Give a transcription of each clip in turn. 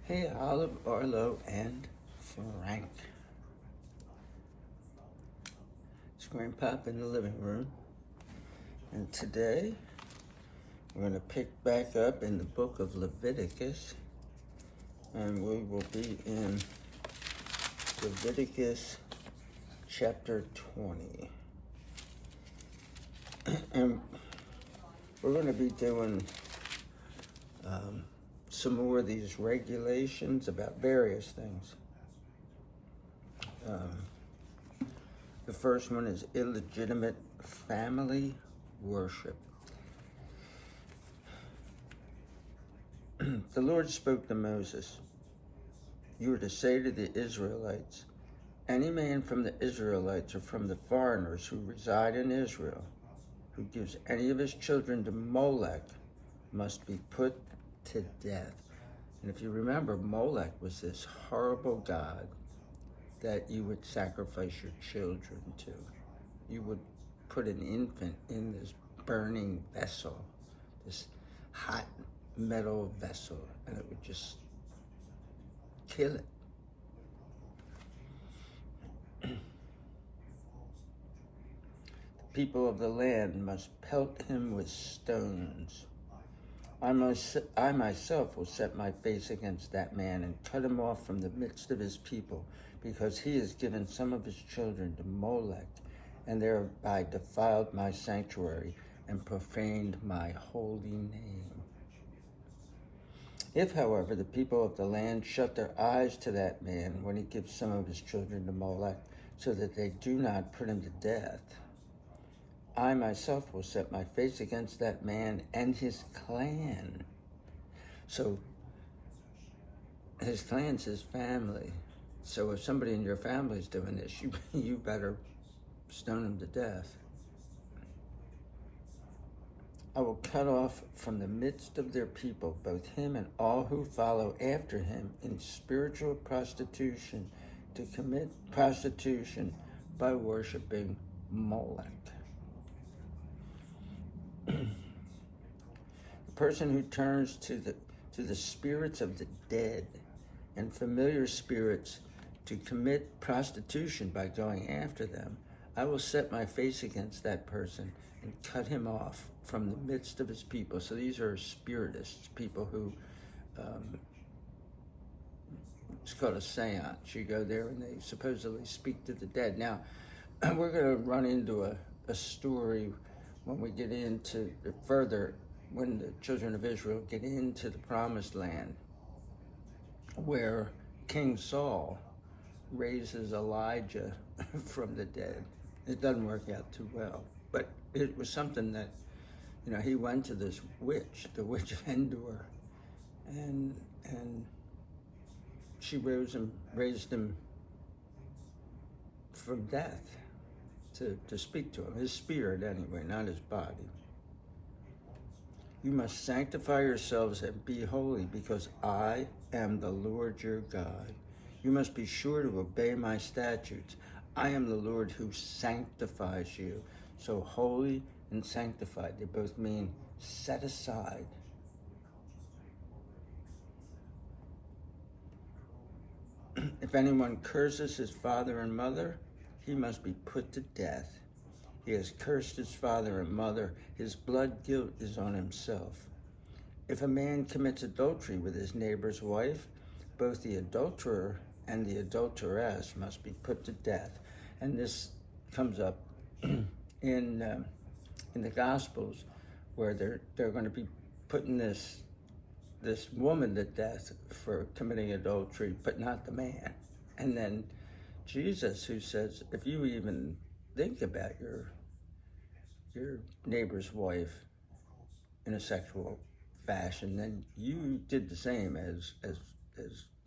Hey, Olive, Arlo, and Frank. It's Grandpop in the living room. And today, we're going to pick back up in the book of Leviticus. And we will be in Leviticus chapter 20. And we're going to be doing some more of these regulations about various things. The first one is illegitimate family worship. The Lord spoke to Moses, "You are to say to the Israelites, any man from the Israelites or from the foreigners who reside in Israel, who gives any of his children to Molech, must be put to death." And if you remember, Molech was this horrible god that you would sacrifice your children to. You would put an infant in this burning vessel, this hot metal vessel, and it would just kill it. The people of the land must pelt him with stones. I myself will set my face against that man and cut him off from the midst of his people, because he has given some of his children to Molech, and thereby defiled my sanctuary and profaned my holy name. If, however, the people of the land shut their eyes to that man when he gives some of his children to Molech, so that they do not put him to death, I myself will set my face against that man and his clan. So his clan's his family. So if somebody in your family is doing this, you better stone him to death. I will cut off from the midst of their people both him and all who follow after him in spiritual prostitution, to commit prostitution by worshiping Molech. The person who turns to the spirits of the dead and familiar spirits to commit prostitution by going after them, I will set my face against that person and cut him off from the midst of his people. So these are spiritists, people who, it's called a seance. You go there and they supposedly speak to the dead. Now, we're going to run into a story when we get into further, when the children of Israel get into the promised land, where King Saul raises Elijah from the dead. It doesn't work out too well, but it was something that, he went to this witch, the witch of Endor, and she raised him from death to speak to him, his spirit anyway, not his body. You must sanctify yourselves and be holy, because I am the Lord your God. You must be sure to obey my statutes. I am the Lord who sanctifies you. So holy and sanctified, they both mean set aside. If anyone curses his father and mother, he must be put to death. He has cursed his father and mother. His blood guilt is on himself. If a man commits adultery with his neighbor's wife, both the adulterer and the adulteress must be put to death. And this comes up in the Gospels, where they're going to be putting this woman to death for committing adultery, but not the man. And then Jesus, who says, if you even think about your neighbor's wife in a sexual fashion, then you did the same as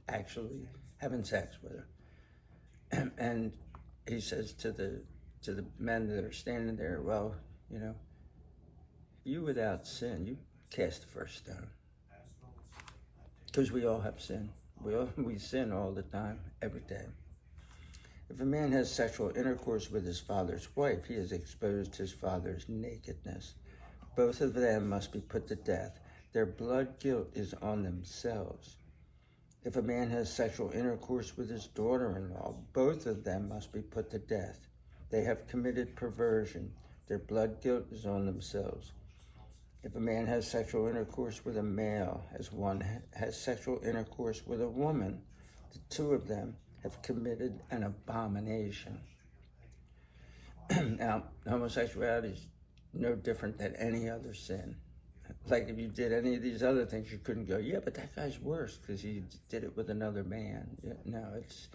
actually having sex with her. And he says to the men that are standing there, well, you without sin, you cast the first stone. Because we all have sin. We sin all the time, every day. If a man has sexual intercourse with his father's wife, he has exposed his father's nakedness. Both of them must be put to death. Their blood guilt is on themselves. If a man has sexual intercourse with his daughter-in-law, both of them must be put to death. They have committed perversion. Their blood guilt is on themselves. If a man has sexual intercourse with a male, as one has sexual intercourse with a woman, the two of them have committed an abomination. Now, homosexuality is no different than any other sin. Like if you did any of these other things, you couldn't go, yeah, but that guy's worse because he did it with another man. No, it's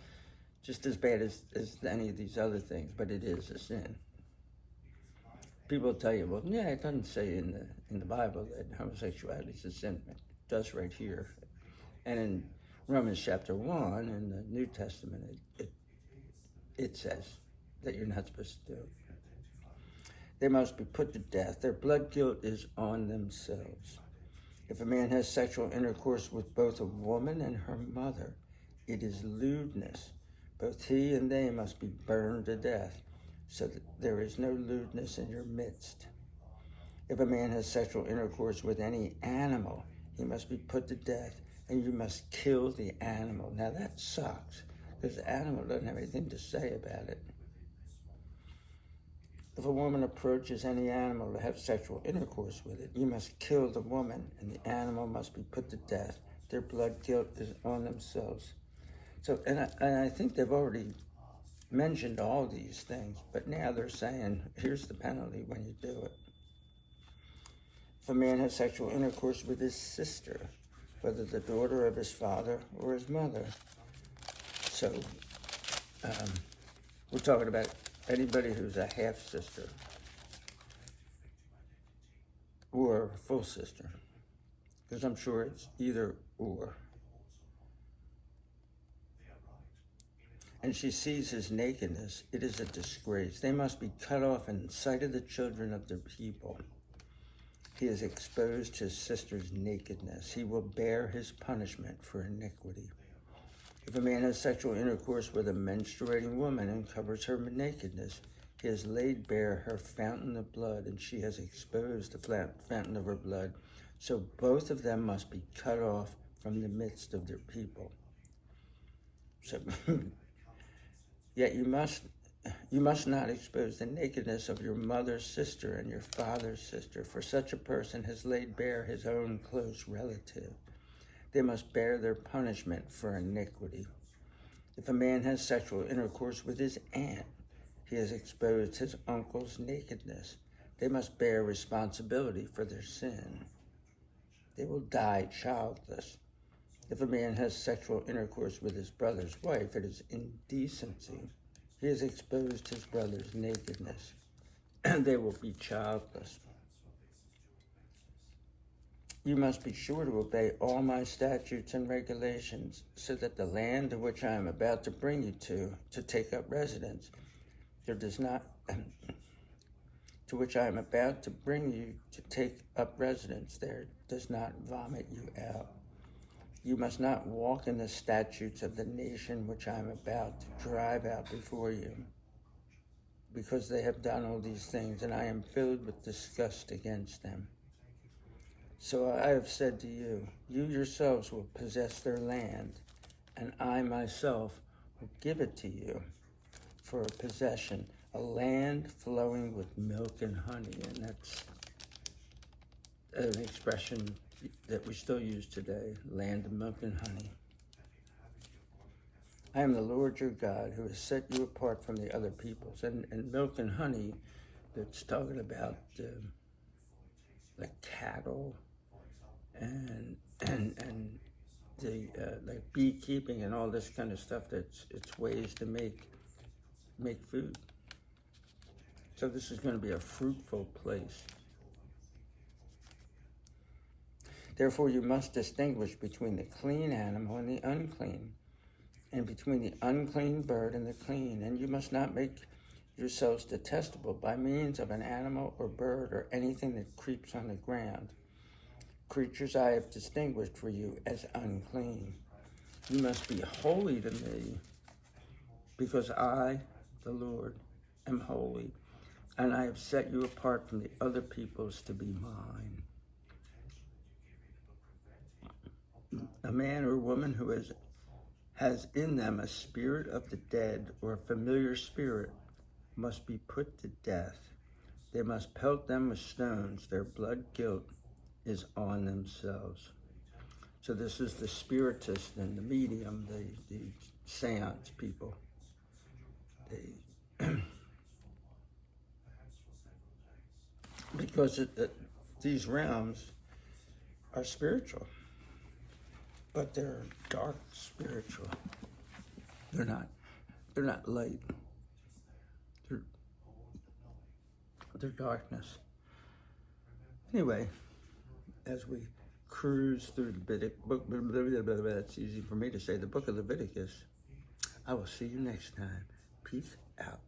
just as bad as any of these other things, but it is a sin. People tell you, well, yeah, it doesn't say in the Bible that homosexuality is a sin. It does right here. And in Romans chapter 1 in the New Testament, it says that you're not supposed to do it. They must be put to death. Their blood guilt is on themselves. If a man has sexual intercourse with both a woman and her mother, it is lewdness. Both he and they must be burned to death, so that there is no lewdness in your midst. If a man has sexual intercourse with any animal, he must be put to death, and you must kill the animal. Now that sucks, because the animal doesn't have anything to say about it. If a woman approaches any animal to have sexual intercourse with it, you must kill the woman, and the animal must be put to death. Their blood guilt is on themselves. So, and I think they've already mentioned all these things, but now they're saying, here's the penalty when you do it. If a man has sexual intercourse with his sister, whether the daughter of his father or his mother. So, we're talking about anybody who's a half-sister or full sister, because I'm sure it's either or. And she sees his nakedness, it is a disgrace. They must be cut off in sight of the children of the people. He has exposed his sister's nakedness. He will bear his punishment for iniquity. If a man has sexual intercourse with a menstruating woman and covers her nakedness, he has laid bare her fountain of blood, and she has exposed the fountain of her blood. So both of them must be cut off from the midst of their people. So, yet you must not expose the nakedness of your mother's sister and your father's sister, for such a person has laid bare his own close relative. They must bear their punishment for iniquity. If a man has sexual intercourse with his aunt, he has exposed his uncle's nakedness. They must bear responsibility for their sin. They will die childless. If a man has sexual intercourse with his brother's wife, it is indecency. He has exposed his brother's nakedness, and they will be childless. You must be sure to obey all my statutes and regulations, so that the land to which I am about to bring you to take up residence, to which I am about to bring you to take up residence there, does not vomit you out. You must not walk in the statutes of the nation which I am about to drive out before you, because they have done all these things, and I am filled with disgust against them. So I have said to you, you yourselves will possess their land, and I myself will give it to you for a possession, a land flowing with milk and honey. And that's an expression that we still use today, land of milk and honey. I am the Lord your God, who has set you apart from the other peoples. And milk and honey, that's talking about like cattle, and the like beekeeping and all this kind of stuff. It's ways to make food. So this is going to be a fruitful place. Therefore you must distinguish between the clean animal and the unclean, and between the unclean bird and the clean. And you must not make yourselves detestable by means of an animal or bird or anything that creeps on the ground. Creatures I have distinguished for you as unclean. You must be holy to me, because I, the Lord, am holy, and I have set you apart from the other peoples to be mine. A man or woman who has in them a spirit of the dead or a familiar spirit must be put to death. They must pelt them with stones. Their blood guilt is on themselves. So this is the spiritist and the medium, the seance people. Because these realms are spiritual, but they're dark spiritual. They're not light. They're darkness. Anyway, as we cruise through the book, that's easy for me to say, the book of Leviticus, I will see you next time. Peace out.